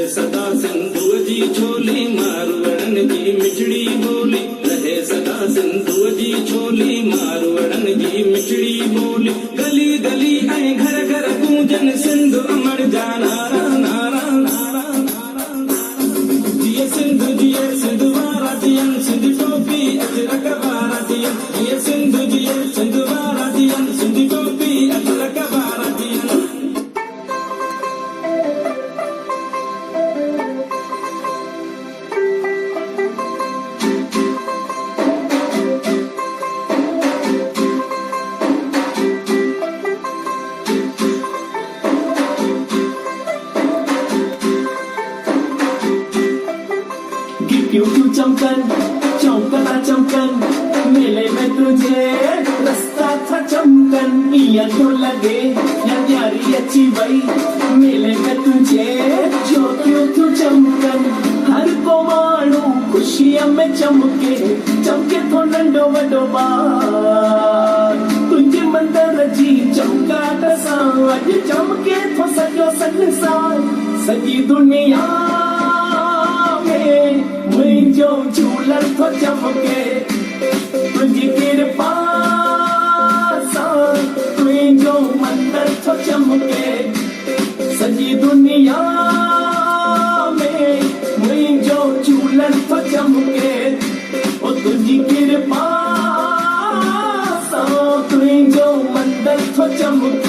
सदा सिंधु जी छोली मारवड़न जी मिठड़ी बोली रहे सदा सिंधु जी छोली मारवड़न जी मिठड़ी बोली गली गली ऐं घर घर गूंजन सिंधु अमर जा नारा नारा नारा नारा जिए सिंधु वारा जियन सिंधु टोपी अजरक वारा जियन जिए सिंधु वारा जियन सिंधु टोपी अजरक वारा जियन क्यों तू चमकन चौंकना चमकन मेले में तुझे रास्ता था चमकन या तो लगे या प्यारी अच्छी भाई मेले में तुझे जो क्यों तू चमकन हर को मानू खुशियां में चमके चमके तो नंडो वडो बार तुझे मंदर जी चमका दसा अज चमके तो सजो संसार सजी दुनिया मुझो झूलन तो चमके तुझी कृपा सां तुझो मंदर तो चमके सजी दुनिया में मुझो झूलन तो चमके ओ तुझी कृपा सां तुझो मंदर तो चमके